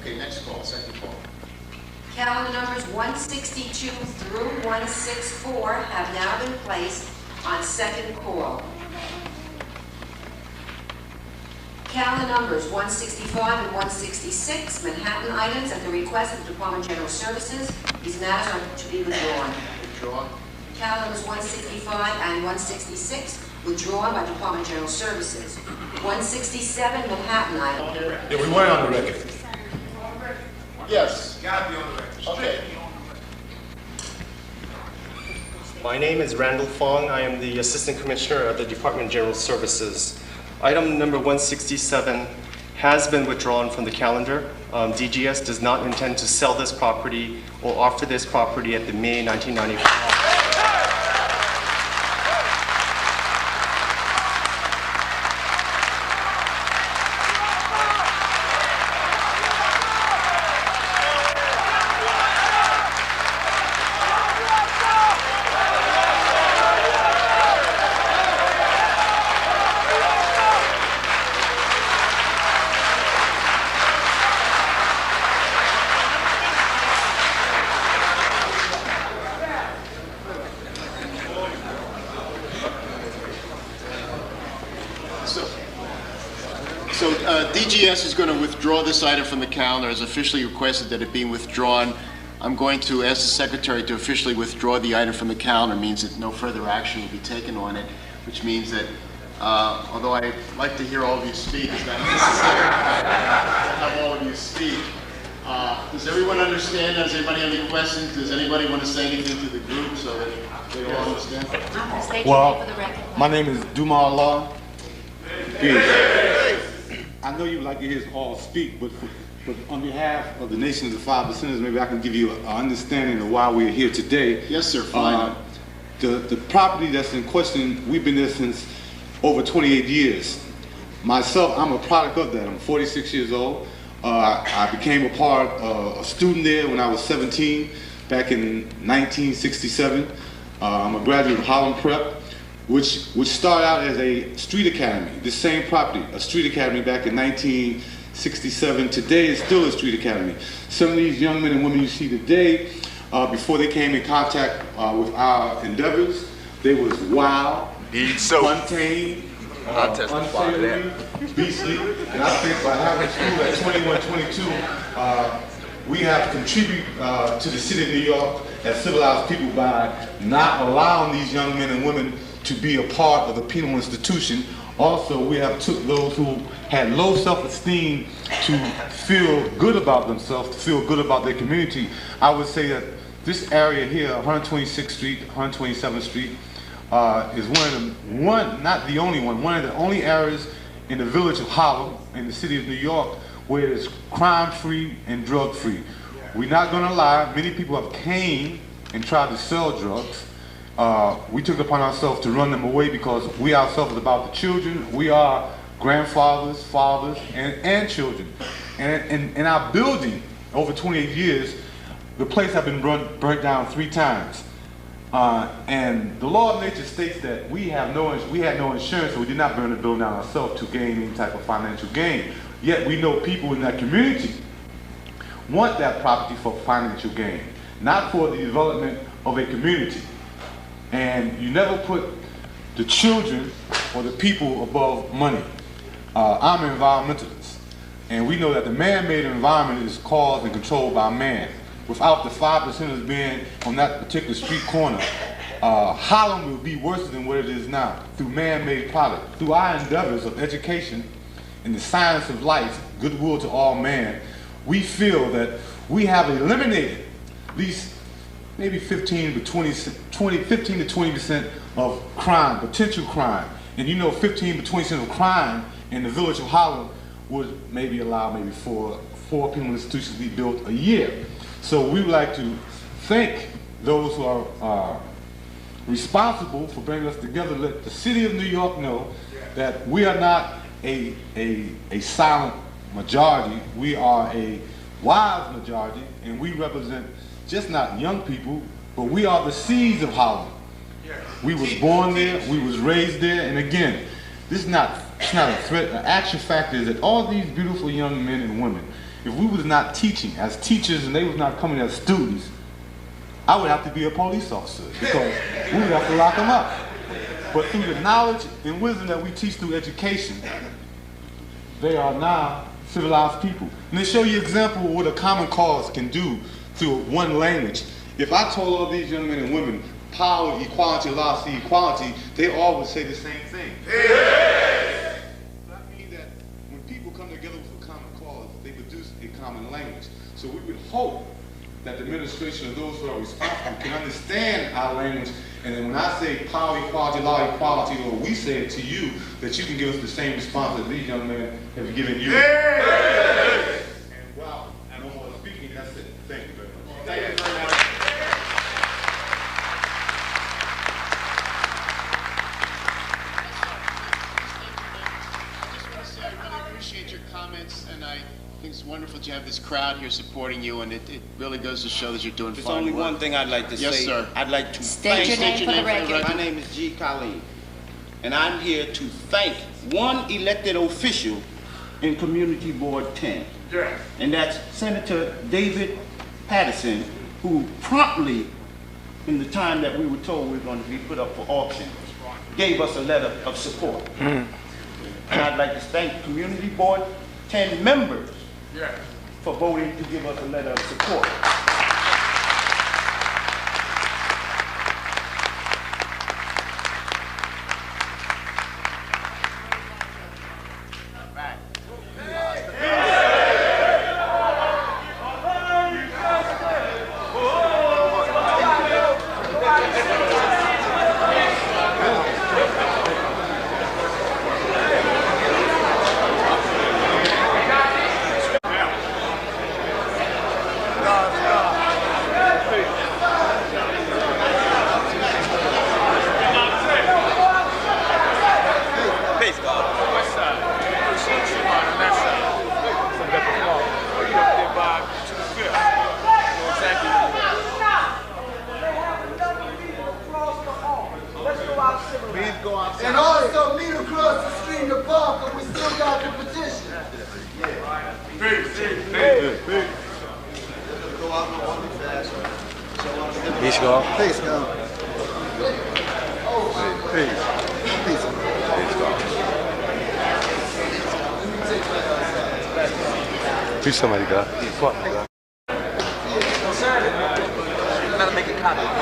Okay, next call, second call. Calendar numbers 162 through 164 have now been placed on second call. Calendar numbers 165 and 166, Manhattan items at the request of the Department of General Services. These matters are to be withdrawn. Withdrawn. Calendar numbers 165 and 166, withdrawn by Department of General Services. 167, Manhattan item. Yeah, we weren't on the record. Yes. Gotta be on the record. Okay. My name is Randall Fong. I am the Assistant Commissioner of the Department of General Services. Item number 167 has been withdrawn from the calendar. DGS does not intend to sell this property or offer this property at the May 1995. So DGS is going to withdraw this item from the calendar, as officially requested that it be withdrawn. I'm going to ask the Secretary to officially withdraw the item from the calendar. Means that no further action will be taken on it, which means that although I'd like to hear all of you speak, it's not necessary to have all of you speak. Does everyone understand? Does anybody have any questions? Does anybody want to say anything to the group so that they all understand? State your name Well, for the record. my name is Dumar Law. I know you'd like to hear us all speak, but on behalf of the nation of the 5%ers, maybe I can give you an understanding of why we're here today. Yes, sir. Fine. The property that's in question, we've been there since over 28 years. Myself, I'm a product of that. I'm 46 years old. I became a student there when I was 17, back in 1967. I'm a graduate of Holland Prep, which started out as a street academy. This same property, a street academy back in 1967. Today it's still a street academy. Some of these young men and women you see today, before they came in contact with our endeavors, they was wild, untamed, unsavory, beastly. And I think by having school at 21, 22, we have to contribute to the city of New York as civilized people by not allowing these young men and women to be a part of the penal institution. Also, we have took those who had low self-esteem to feel good about themselves, to feel good about their community. I would say that this area here, 126th Street, 127th Street, is not the only one of the only areas in the village of Harlem, in the city of New York, where it's crime-free and drug-free. We're not gonna lie, many people have came and tried to sell drugs. We took it upon ourselves to run them away because we ourselves is about the children. We are grandfathers, fathers, and children. And in our building, over 28 years, the place has been burnt down 3 times. And the law of nature states that we had no insurance, so we did not burn the building down ourselves to gain any type of financial gain. Yet we know people in that community want that property for financial gain, not for the development of a community. And you never put the children or the people above money. I'm an environmentalist, and we know that the man-made environment is caused and controlled by man. Without the 5%ers being on that particular street corner, Harlem would be worse than what it is now, through man-made product. Through our endeavors of education in the science of life, goodwill to all man, we feel that we have eliminated at least maybe 15 to 20% of crime, potential crime. And you know 15 to 20% of crime in the village of Harlem would maybe allow maybe four penal institutions to be built a year. So we would like to thank those who are responsible for bringing us together. Let the city of New York know that we are not a silent majority. We are a wise majority, and we represent just not young people, but we are the seeds of Harlem. We was born there, we was raised there, and again, it's not a threat. The action factor is that all these beautiful young men and women, If we was not teaching as teachers and they was not coming as students, I would have to be a police officer because we would have to lock them up. But through the knowledge and wisdom that we teach through education, they are now civilized people. And they show you an example of what a common cause can do through one language. If I told all these young men and women, power, equality, law, see equality, they all would say the same thing. That means that when people come together with a common cause, they produce a common language. So we would hope that the administration of those who are responsible can understand our language, and then when I say power, equality, law, equality, or we say it to you, that you can give us the same response that these young men have given you. And wow, no more speaking, that's it. Thank you very much. Thank you very much. Appreciate your comments, and I think it's wonderful to have this crowd here supporting you, and it really goes to show that you're doing There's fine only work. one thing I'd like to Yes, say. sir. I'd like to State your name for the record. My name is G. Khalid, and I'm here to thank one elected official in Community Board 10. Yeah. And that's Senator David Patterson, who promptly, in the time that we were told we were going to be put up for auction, gave us a letter of support. And I'd like to thank Community Board 10 members for voting to give us a letter of support. And also meet across the street to Parker, we still got the petition. Peace, God. Peace, God. Peace. Peace. Peace, God. Peace, somebody, God. Fuck, God. Better make a copy.